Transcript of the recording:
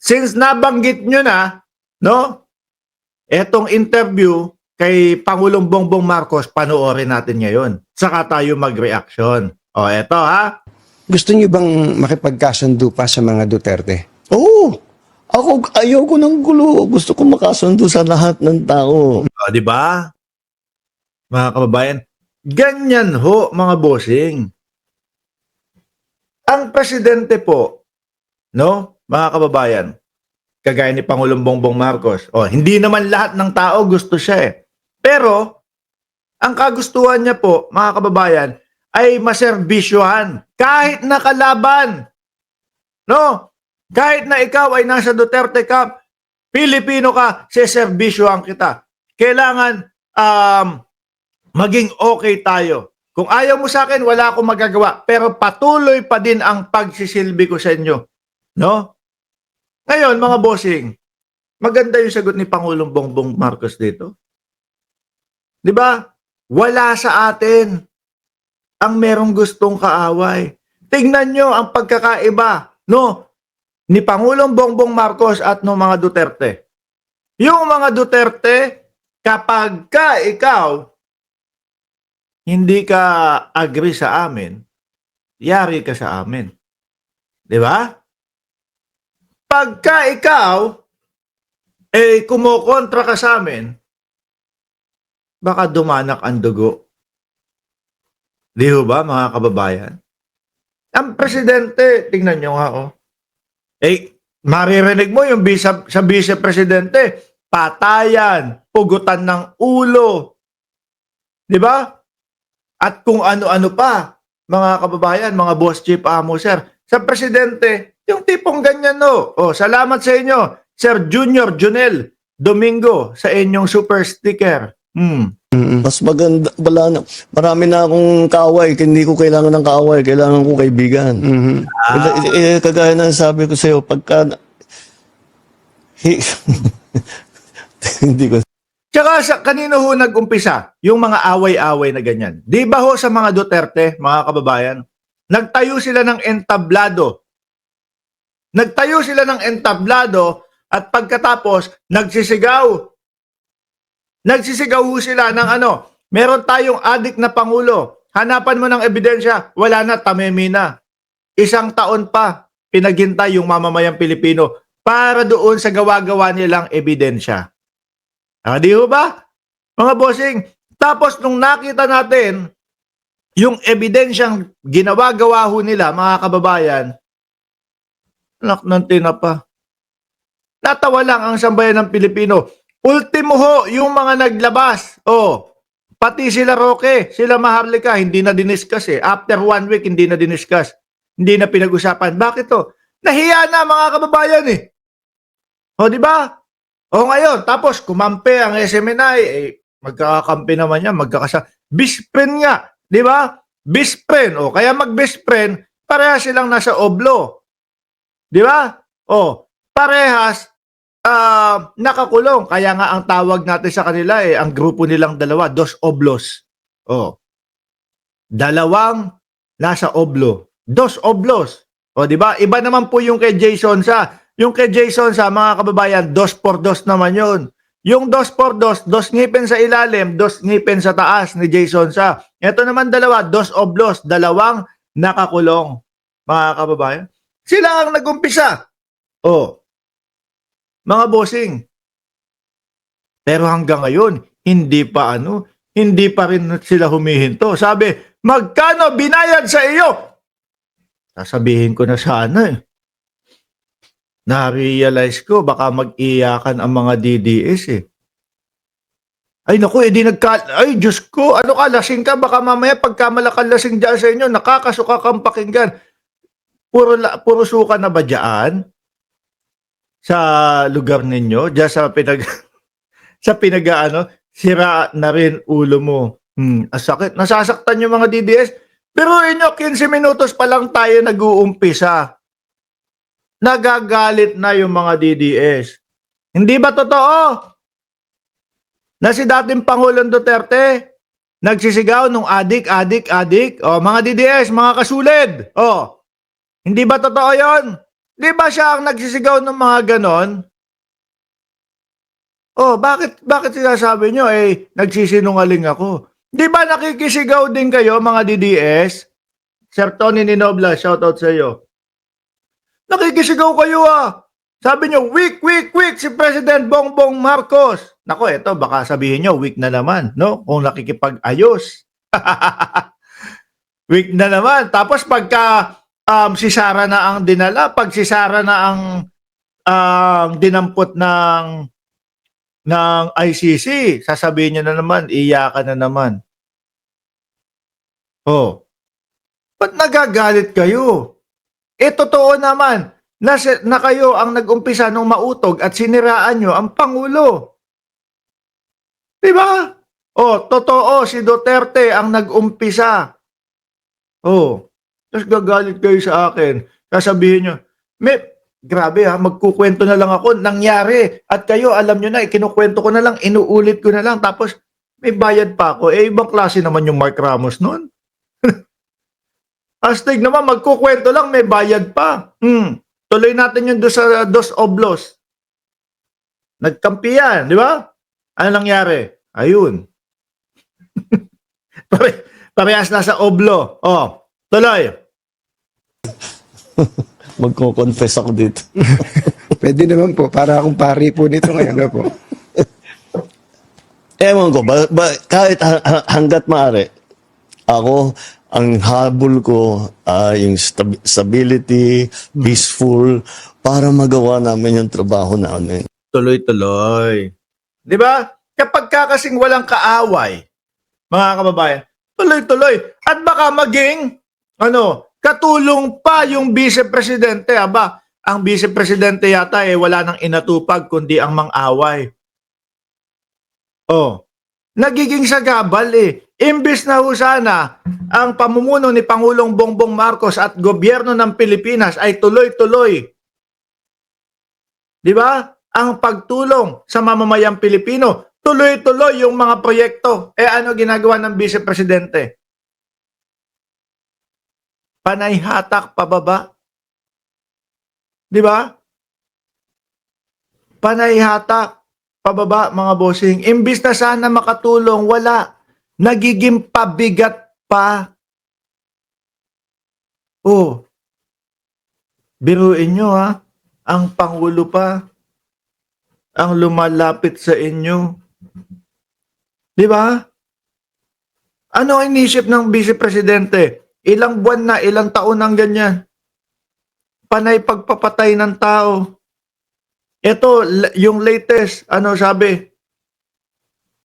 since nabanggit nyo na, no, etong interview kay Pangulong Bongbong Marcos, panoorin natin ngayon. Saka tayo mag-reaction. O, eto ha. Gusto niyo bang makipagkasundo pa sa mga Duterte? Oo. Ako, ayoko ng gulo. Gusto ko makasundo sa lahat ng tao. O, di ba? Mga kababayan, ganyan ho, mga bossing. Ang presidente po, no, mga kababayan, kagaya ni Pangulong Bongbong Marcos, hindi naman lahat ng tao gusto siya eh. Pero, ang kagustuhan niya po, mga kababayan, ay maserbisyuhan. Kahit nakalaban. No? Kahit na ikaw ay nasa Duterte camp, Pilipino ka, seserbisyuhan kita. Kailangan maging okay tayo. Kung ayaw mo sa akin, wala akong magagawa. Pero patuloy pa din ang pagsisilbi ko sa inyo. No? Ngayon, mga bossing, maganda yung sagot ni Pangulong Bongbong Marcos dito. Di ba? Wala sa atin ang merong gustong kaaway. Tingnan nyo ang pagkakaiba, no, ni Pangulong Bongbong Marcos at no mga Duterte. Yung mga Duterte, kapag ka ikaw hindi ka agree sa amin, yari ka sa amin. Di ba? Pagka ikaw kumokontra ka sa amin, baka dumanak ang dugo. Di ba, mga kababayan? Ang presidente, tingnan nyo nga, maririnig mo yung sa vice-presidente, patayan, pugutan ng ulo. Di ba? At kung ano-ano pa, mga kababayan, mga boss chief amo, sir. Sa presidente, yung tipong ganyan, no? Salamat sa inyo, Sir Junior Junel Domingo, sa inyong super sticker. Mas maganda, marami na akong kaaway. Hindi ko kailangan ng kaaway. Kailangan ko kaibigan. Kagaya na sabi ko sa'yo, pagka... Hindi ko... Tsaka kanino ho nag-umpisa yung mga away-away na ganyan? Di ba ho sa mga Duterte, mga kababayan, nagtayo sila ng entablado. Nagtayo sila ng entablado at pagkatapos nagsisigaw. Nagsisigaw ho sila ng meron tayong adik na Pangulo. Hanapan mo ng ebidensya, wala na, tamemi na. 1 taon pa pinaghintay yung mamamayang Pilipino para doon sa gawa-gawa nilang ebidensya. Di ho ba? Mga bossing, tapos nung nakita natin yung ebidensyang ginawa-gawa ho nila, mga kababayan, anak ng tinapa. Natawa lang ang sambayan ng Pilipino. Ultimo ho, yung mga naglabas. Pati sila Roque, sila Maharlika, hindi na diniscuss eh. After 1 week, hindi na diniscuss. Hindi na pinag-usapan. Bakit to? Nahiya na mga kababayan eh. Di ba? Ngayon, tapos kumampi ang SMNI, magkakakampi naman yan, best friend nga, di ba? Best friend, kaya mag-best friend, parehas silang nasa oblo. Di ba? Parehas, nakakulong. Kaya nga ang tawag natin sa kanila, ang grupo nilang dalawa, dos oblos. Dalawang nasa oblo. Dos oblos. Di ba? Iba naman po yung kay Jason sa. Yung kay Jason sa mga kababayan, 2x2 naman yun. Yung 2x2, 2 ngipin sa ilalim, 2 ngipin sa taas ni Jason sa. Ito naman dalawa, 2 oblos, 2 nakakulong. Mga kababayan. Sila ang nagumpisa. Mga bossing. Pero hanggang ngayon, hindi pa rin sila humihinto. Sabi, magkano binayad sa iyo? Sasabihin ko na sana Na-realize ko, baka mag-iyakan ang mga DDS eh. Ay naku, ay Diyos ko, lasing ka, baka mamaya pagka malakal lasing dyan sa inyo, nakakasuka kang pakinggan. Puro suka na ba dyan? Sa lugar ninyo? Dyan sa sira na rin ulo mo. Sakit. Nasasaktan yung mga DDS. Pero inyo, 15 minutos pa lang tayo nag-uumpisa. Nagagalit na yung mga DDS. Hindi ba totoo na si dating Pangulong Duterte nagsisigaw nung adik? Mga DDS, mga kasulid. Hindi ba totoo yon? Di ba siya ang nagsisigaw ng mga ganon? Oh, bakit sinasabi nyo, nagsisinungaling ako? Di ba nakikisigaw din kayo, mga DDS? Sir Tony Ninobla, shoutout sa iyo. Nakikisigaw kayo Sabi nyo, weak, weak, weak si President Bongbong Marcos. Nako, eto, baka sabihin nyo, weak na naman, no? Kung nakikipag-ayos. Weak na naman. Tapos pagka si Sara na ang dinala, pag si Sara na ang dinampot ng ICC, sasabihin niya na naman, iyakan na naman. Oh, ba't nagagalit kayo? Totoo naman na kayo ang nag-umpisa nung mautog at siniraan nyo ang Pangulo. Diba? Oh, totoo, si Duterte ang nag-umpisa. Oh, tapos gagalit kayo sa akin. Sasabihin nyo, grabe magkukwento na lang ako, nangyari. At kayo, alam nyo na, ikinukwento ko na lang, inuulit ko na lang, tapos may bayad pa ako. Ibang klase naman yung Mark Ramos noon. Astig naman, magkukwento lang, may bayad pa. Tuloy natin yung sa Dos Oblos. Nagkampi yan, di ba? Ano nangyari? Ayun. Parehas na sa Oblo. Oh, tuloy. Magko-confess ako dito. Pwede naman po, para akong pari po nito ngayon na po. Ewan ko, kahit hanggat maaari, ako, ang habol ko ay yung stability, peaceful, para magawa namin yung trabaho namin. Tuloy-tuloy. Di ba? Kapag kasing walang kaaway, mga kababayan, tuloy-tuloy. At baka maging, katulong pa yung vice-presidente. Aba, ang vice-presidente yata wala nang inatupag kundi ang mang-away. Oh, nagiging sagabal Imbis na sana ang pamumuno ni Pangulong Bongbong Marcos at gobyerno ng Pilipinas ay tuloy-tuloy. Di ba? Ang pagtulong sa mamamayang Pilipino, tuloy-tuloy yung mga proyekto. Ano ginagawa ng vice-presidente? Panay hatak pababa. Di ba? Panay hatak pababa, mga bossing. Imbis na sana makatulong, wala. Nagiging pabigat pa. Oh, biruin nyo ang Pangulo pa ang lumalapit sa inyo. Di ba? Ano ang inisip ng vice-presidente? Ilang buwan na, ilang taon nang ganyan. Panay pagpapatay ng tao. Ito, yung latest, sabi?